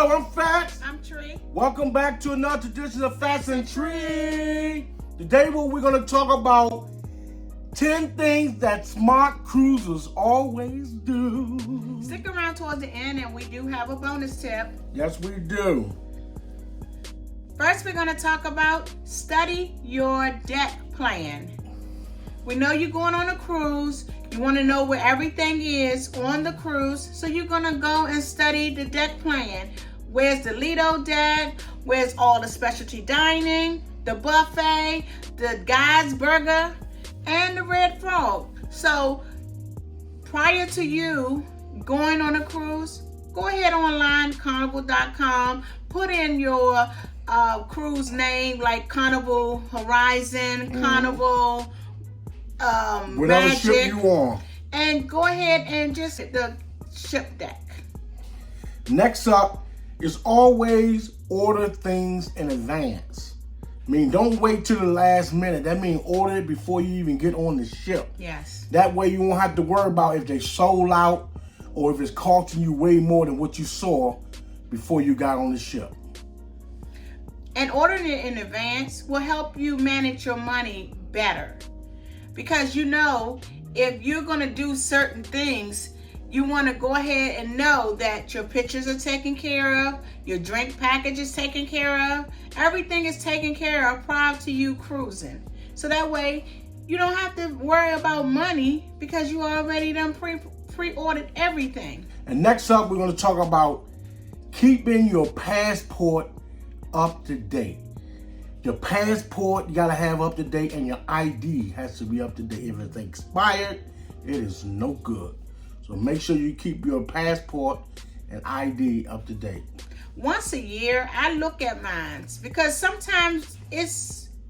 Hello, I'm Fats. I'm Tree. Welcome back to another edition of Fats and Tree. Today we're going to talk about 10 things that smart cruisers always do. Stick around towards the end and we do have a bonus tip. Yes, we do. First, we're going to talk about study your deck plan. We know you're going on a cruise. You want to know where everything is on the cruise. So you're going to go and study the deck plan. Where's the Lido deck? Where's all the specialty dining, the buffet, the Guy's Burger, and the Red Frog. So prior to you going on a cruise, go ahead online, carnival.com, put in your cruise name like Carnival Horizon, Carnival Whatever Magic, ship you on. and go ahead and just hit the ship deck. Next up is always order things in advance. I mean, don't wait till the last minute. That means order it before you even get on the ship. Yes. That way you won't have to worry about if they sold out or if it's costing you way more than what you saw before you got on the ship. And ordering it in advance will help you manage your money better. Because you know, if you're going to do certain things, you want to go ahead and know that your pictures are taken care of, your drink package is taken care of, everything is taken care of prior to you cruising. So that way, you don't have to worry about money because you already done pre-ordered everything. And next up, we're going to talk about keeping your passport up to date. Your passport you got to have up to date, and your ID has to be up to date. If it's expired, it is no good. So make sure you keep your passport and ID up to date. Once a year, I look at mine because sometimes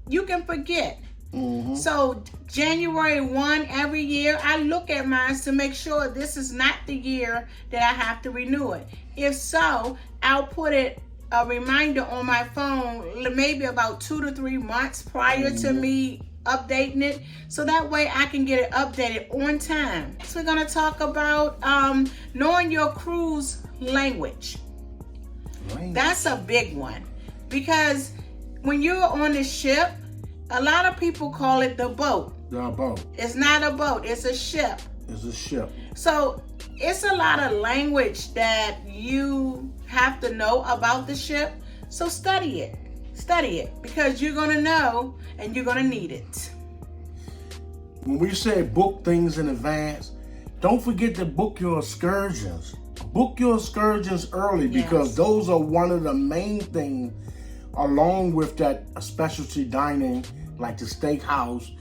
you can forget. So January 1 every year, I look at mine to make sure this is not the year that I have to renew it. If so, I'll put a reminder on my phone maybe about 2 to 3 months prior to me updating it, so that way I can get it updated on time. Next, we're going to talk about knowing your cruise language. That's a big one, because when you're on the ship, a lot of people call it the boat. The boat. It's not a boat, it's a ship. It's a ship. So it's a lot of language that you have to know about the ship. So study it. Study it, because you're going to know and you're going to need it. When we say book things in advance, don't forget to book your excursions. Book your excursions early, because those are one of the main things, along with that specialty dining like the steakhouse,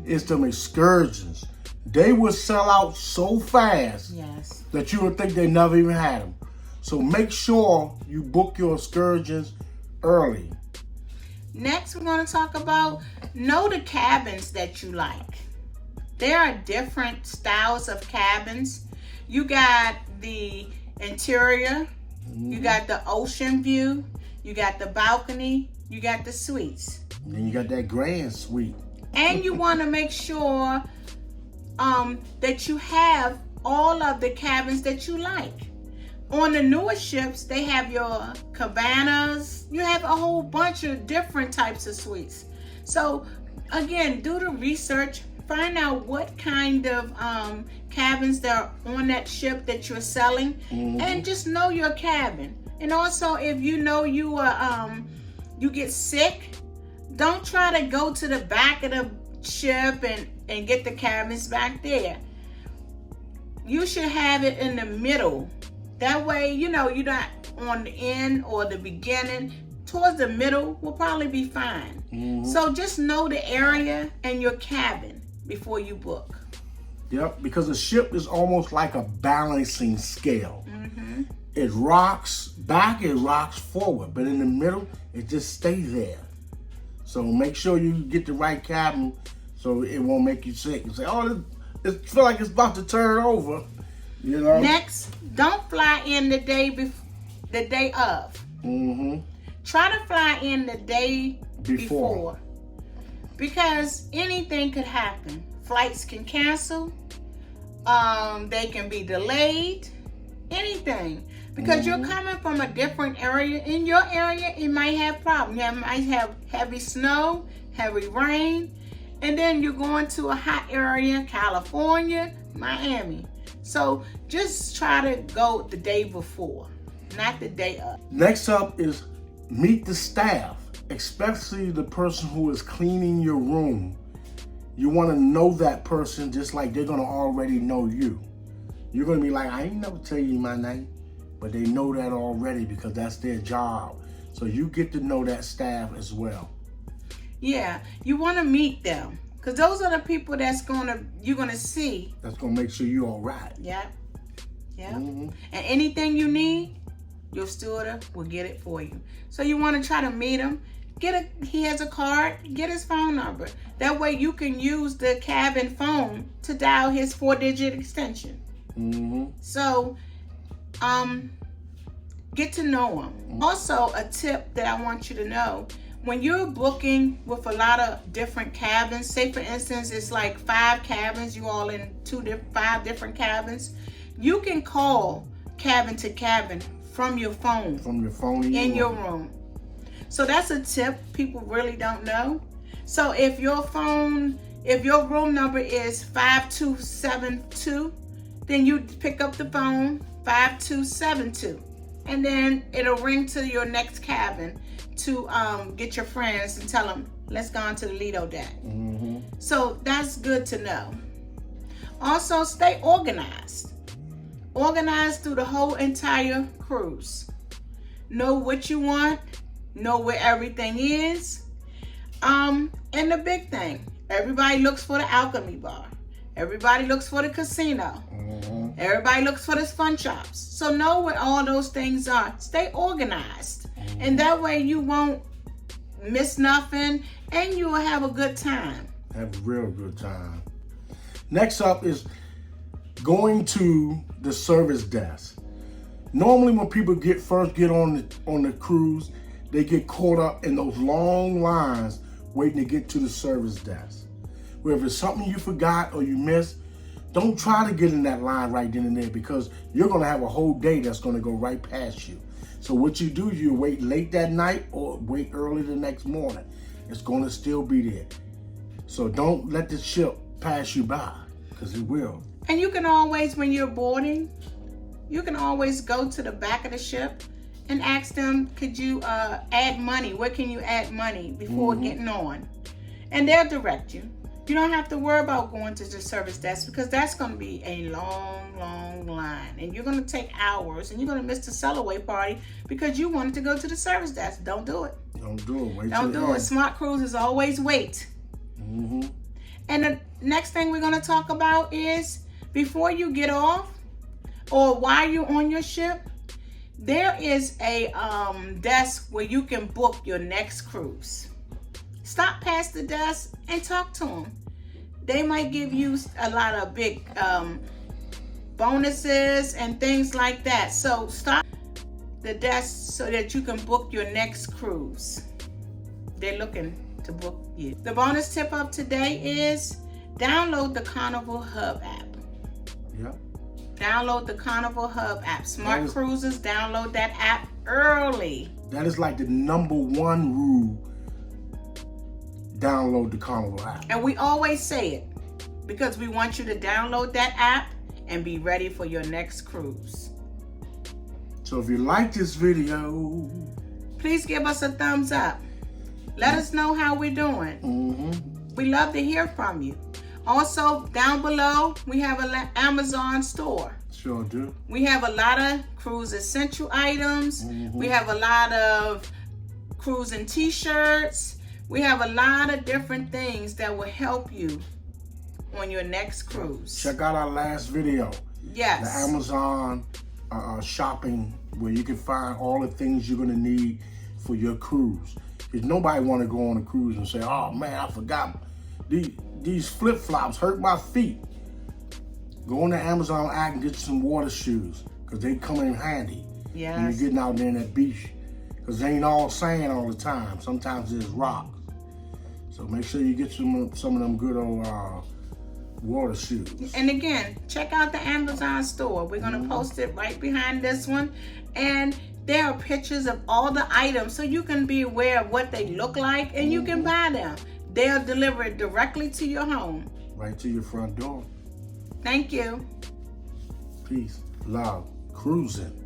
is them excursions. They will sell out so fast that you would think they never even had them. So make sure you book your excursions early. Next, we're going to talk about know the cabins that you like. There are different styles of cabins. You got the interior, you got the ocean view, you got the balcony, you got the suites. And then you got that grand suite. And you want to make sure that you have all of the cabins that you like. On the newer ships, they have your cabanas. You have a whole bunch of different types of suites. So again, do the research. Find out what kind of cabins that are on that ship that you're selling, and just know your cabin. And also, if you know you get sick, don't try to go to the back of the ship and get the cabins back there. You should have it in the middle. That way, you know, you're not on the end or the beginning. Towards the middle will probably be fine. So just know the area and your cabin before you book. Yep, because a ship is almost like a balancing scale. It rocks back, it rocks forward, but in the middle, it just stays there. So make sure you get the right cabin so it won't make you sick. You say, oh, it feels like it's about to turn over. You know? Next, don't fly in the day of. Try to fly in the day before. Because anything could happen. Flights can cancel. They can be delayed. Anything. because you're coming from a different area. In your area, it might have problems. You might have heavy snow, heavy rain, and then you're going to a hot area, California, Miami. So just try to go the day before, not the day of. Next up is meet the staff, especially the person who is cleaning your room. You want to know that person just like they're going to already know you. You're going to be like, I ain't never tell you my name, but they know that already because that's their job. So you get to know that staff as well. Yeah, you want to meet them because those are the people you're going to see. That's going to make sure you're all right. Yeah. And anything you need, your steward will get it for you. So you want to try to meet him. He has a card, get his phone number. That way you can use the cabin phone to dial his 4-digit extension. So, get to know him. Also, a tip that I want you to know, when you're booking with a lot of different cabins, say for instance, it's like 5 cabins, you all in 5 different cabins, you can call cabin to cabin from your phone. From your phone in your room. So that's a tip people really don't know. So if your room number is 5272, then you pick up the phone 5272, and then it'll ring to your next cabin to get your friends and tell them, let's go on to the Lido deck. So that's good to know. Also, stay organized. Organized through the whole entire cruise. Know what you want. Know where everything is. And the big thing, everybody looks for the alchemy bar. Everybody looks for the casino. Everybody looks for the fun shops. So know where all those things are. Stay organized. And that way you won't miss nothing and you will have a good time. Have a real good time. Next up is going to the service desk. Normally when people first get on the cruise, they get caught up in those long lines waiting to get to the service desk. Where if it's something you forgot or you missed, don't try to get in that line right then and there because you're going to have a whole day that's going to go right past you. So what you do, you wait late that night or wait early the next morning. It's going to still be there. So don't let the ship pass you by because it will. And you can always, when you're boarding, you can always go to the back of the ship and ask them, could you add money? Where can you add money before getting on? And they'll direct you. You don't have to worry about going to the service desk because that's going to be a long, long line. And you're going to take hours and you're going to miss the Sellaway party because you wanted to go to the service desk. Don't do it. Don't do it. Don't do it. Smart cruises always wait. And the next thing we're going to talk about is before you get off or while you're on your ship, there is a desk where you can book your next cruise. Stop past the desk and talk to them. They might give you a lot of big bonuses and things like that. So stop the desk so that you can book your next cruise. They're looking to book you. The bonus tip of today is download the Carnival Hub app. Yep. Download the Carnival Hub app. Smart Cruisers, download that app early. That is like the #1 rule. Download the Carnival app. And we always say it because we want you to download that app and be ready for your next cruise. So if you like this video, please give us a thumbs up. Let us know how we're doing. We love to hear from you. Also, down below, we have an Amazon store. Sure do. We have a lot of cruise essential items. We have a lot of cruising t-shirts. We have a lot of different things that will help you on your next cruise. Check out our last video. Yes. The Amazon shopping where you can find all the things you're going to need for your cruise. Because nobody want to go on a cruise and say, oh man, I forgot these flip-flops hurt my feet. Go on the Amazon app and get you some water shoes because they come in handy. Yes. When you're getting out there in that beach. Because they ain't all sand all the time. Sometimes there's rocks. So make sure you get some of them good old Water shoes. And again, check out the Amazon store. We're going to post it right behind this one. And there are pictures of all the items so you can be aware of what they look like and you can buy them. They'll deliver it directly to your home. Right to your front door. Thank you. Peace. Love. Cruising.